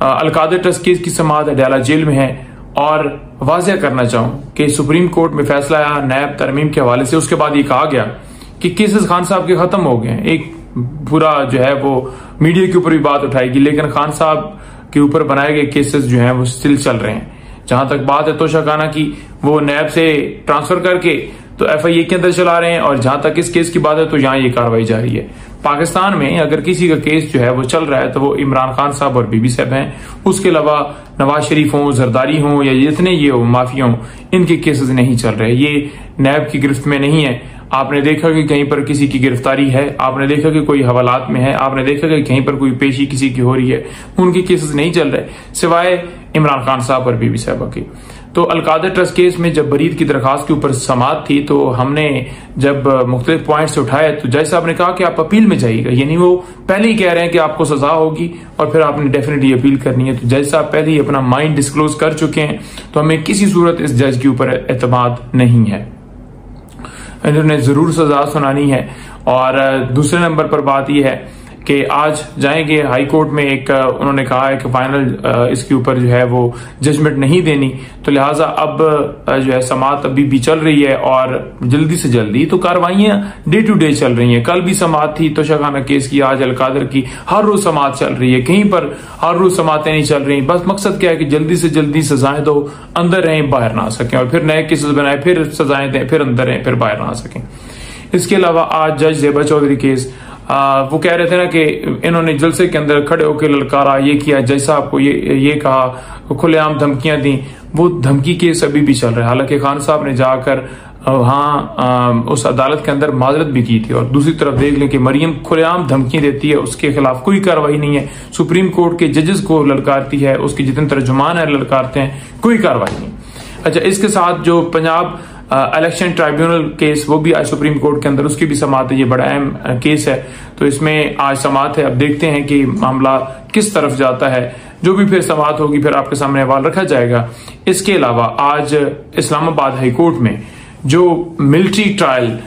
Al-Qadir trust case की समाअत Adiala jail में है। और वाज़ेह करना चाहूं कि सुप्रीम कोर्ट में फैसला आया नैब तरमीम के हवाले से, उसके बाद ये कहा गया कि केसेस खान साहब के खत्म हो गए हैं। एक पूरा जो है वो मीडिया के ऊपर भी बात उठाएगी, लेकिन खान साहब के ऊपर बनाए गए केसेस जो हैं वो स्टिल चल रहे हैं। जहां तक बात है तोशा खाना की, वो नैब से ट्रांसफर करके तो FIA के अंदर चला रहे हैं, और जहां तक इस केस की बात है तो यहाँ ये कार्रवाई जारी है। पाकिस्तान में अगर किसी का केस जो है वो चल रहा है तो वो इमरान खान साहब और बीबी साहब हैं। उसके अलावा नवाज शरीफ हो, जरदारी हो, या जितने ये हो माफिया हो, इनके केसेस नहीं चल रहे। ये नैब की गिरफ्त में नहीं है। आपने देखा कि कहीं पर किसी की गिरफ्तारी है, आपने देखा कि कोई हवालात में है, आपने देखा कि कहीं पर कोई पेशी किसी की हो रही है, उनके केसेस नहीं चल रहे सिवाय इमरान खान साहब और बीबी साहबा की। तो अलकादर ट्रस्ट केस में जब बरीद की दरखास्त के ऊपर समाअत थी तो हमने जब मुख्तलिफ पॉइंट्स उठाए तो जज साहब ने कहा कि आप अपील में जाइएगा, यानी वो पहले ही कह रहे हैं कि आपको सजा होगी और फिर आपने डेफिनेटली अपील करनी है। तो जज साहब पहले ही अपना माइंड डिस्क्लोज कर चुके हैं, तो हमें किसी सूरत इस जज के ऊपर एतमाद नहीं है। इन्होंने जरूर सजा सुनानी है। और दूसरे नंबर पर बात यह है कि आज जाएंगे हाई कोर्ट में, एक उन्होंने कहा है कि फाइनल इसके ऊपर जो है वो जजमेंट नहीं देनी, तो लिहाजा अब जो है समाअत अभी भी चल रही है और जल्दी से जल्दी तो कार्रवाइयां डे टू डे चल रही हैं। कल भी समाअत थी तोशा खाना केस की, आज अलकादर की, हर रोज समाअत चल रही है। कहीं पर हर रोज समाअतें नहीं चल रही। बस मकसद क्या है कि जल्दी से जल्दी सजाएं दो, अंदर रहें बाहर ना आ सकें, और फिर नए केसेस बनाए, फिर सजाएं दें, फिर अंदर रहें, फिर बाहर ना आ सकें। इसके अलावा आज जज जेबा चौधरी केस, वो कह रहे थे ना कि इन्होंने जलसे के अंदर खड़े होकर ललकारा, ये किया, जज साहब को ये कहा, खुलेआम धमकियां दी। वो धमकी केस अभी भी चल रहा है। हालांकि खान साहब ने जाकर वहां उस अदालत के अंदर माजरत भी की थी। और दूसरी तरफ देख लें कि मरियम खुलेआम धमकियां देती है, उसके खिलाफ कोई कार्रवाई नहीं है। सुप्रीम कोर्ट के जजेस को ललकारती है, उसके जितने तर्जुमान है ललकारते हैं, कोई कार्रवाई नहीं। अच्छा, इसके साथ जो पंजाब इलेक्शन ट्राइब्यूनल केस, वो भी आज सुप्रीम कोर्ट के अंदर, उसकी भी समाअत है। ये बड़ा अहम केस है, तो इसमें आज समाअत है। अब देखते हैं कि मामला किस तरफ जाता है। जो भी फिर समाअत होगी फिर आपके सामने हवाला रखा जाएगा। इसके अलावा आज इस्लामाबाद हाई कोर्ट में जो मिलिट्री ट्रायल,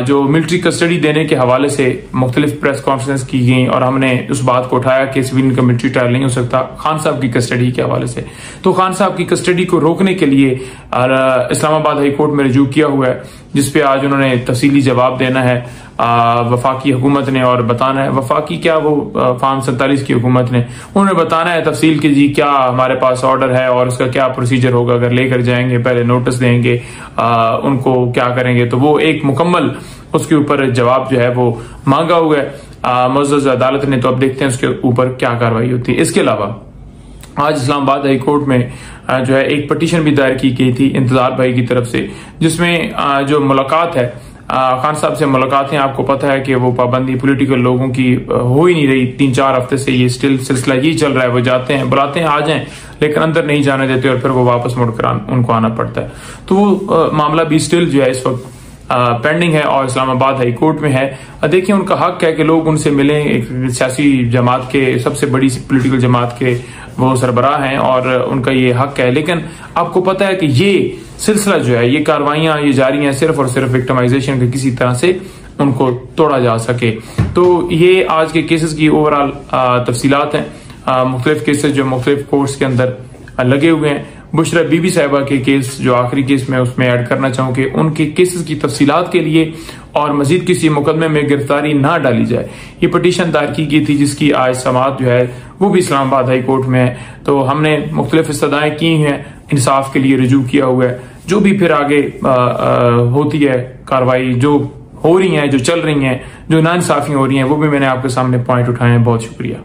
जो मिलिट्री कस्टडी देने के हवाले से मुख्तलिफ प्रेस कॉन्फ्रेंस की गई, और हमने उस बात को उठाया कि सिविलियन का मिलिट्री ट्रायल नहीं हो सकता खान साहब की कस्टडी के हवाले से। तो खान साहब की कस्टडी को रोकने के लिए इस्लामाबाद हाई कोर्ट में रजू किया हुआ है, जिसपे आज उन्होंने तफसीली जवाब देना है वफाकी हुकूमत ने, और बताना है वफाकी क्या, वो फार्म 47 की हुकूमत ने, उन्होंने बताना है तफसील की जी क्या हमारे पास ऑर्डर है और उसका क्या प्रोसीजर होगा। अगर लेकर जाएंगे, पहले नोटिस देंगे, उनको क्या करेंगे, तो वो एक मुकम्मल उसके ऊपर जवाब जो है वो मांगा हुआ है मुअज़्ज़ज़ अदालत ने। तो अब देखते हैं उसके ऊपर क्या कार्रवाई होती है। इसके अलावा आज इस्लामाबाद हाई कोर्ट में जो है एक पटिशन भी दायर की गई थी इंतजार भाई की तरफ से, जिसमें जो मुलाकात है खान साहब से मुलाकातें, आपको पता है कि वो पाबंदी पॉलिटिकल लोगों की हो ही नहीं रही। 3-4 हफ्ते से ये स्टिल सिलसिला ही चल रहा है। वो जाते हैं, बुलाते हैं, आ जाएं, लेकिन अंदर नहीं जाने देते और फिर वो वापस मुड़कर उनको आना पड़ता है। तो वो मामला भी स्टिल जो है इस वक्त पेंडिंग है और इस्लामाबाद हाई कोर्ट में है। देखिए, उनका हक है कि लोग उनसे मिलें। एक सियासी जमात के, सबसे बड़ी पॉलिटिकल जमात के वो सरबराह हैं और उनका ये हक है। लेकिन आपको पता है कि ये सिलसिला जो है, ये कार्रवाइयां ये जारी हैं सिर्फ और सिर्फ विक्टिमाइजेशन के किसी तरह से उनको तोड़ा जा सके। तो ये आज के केसेस की ओवरऑल तफसीलात हैं। मुख्तलिफ केसेस जो मुख्तलिफ कोर्ट्स के अंदर लगे हुए हैं। बुशरा बीबी साहिबा के केस जो आखिरी केस में उसमें ऐड करना चाहूँ कि उनके केसेस की तफसीलात के लिए और मजीद किसी मुकदमे में गिरफ्तारी ना डाली जाए, ये पटिशन दायर की गई थी, जिसकी आज समाअत जो है वो भी इस्लामाबाद हाई कोर्ट में है। तो हमने मुख्तलिफ इस्तदाएं की हैं, इंसाफ के लिए रजू किया हुआ है। जो भी फिर आगे होती है कार्रवाई, जो हो रही हैं, जो चल रही हैं, जो नाइंसाफियां हो रही हैं, वो भी मैंने आपके सामने पॉइंट उठाए हैं। बहुत शुक्रिया।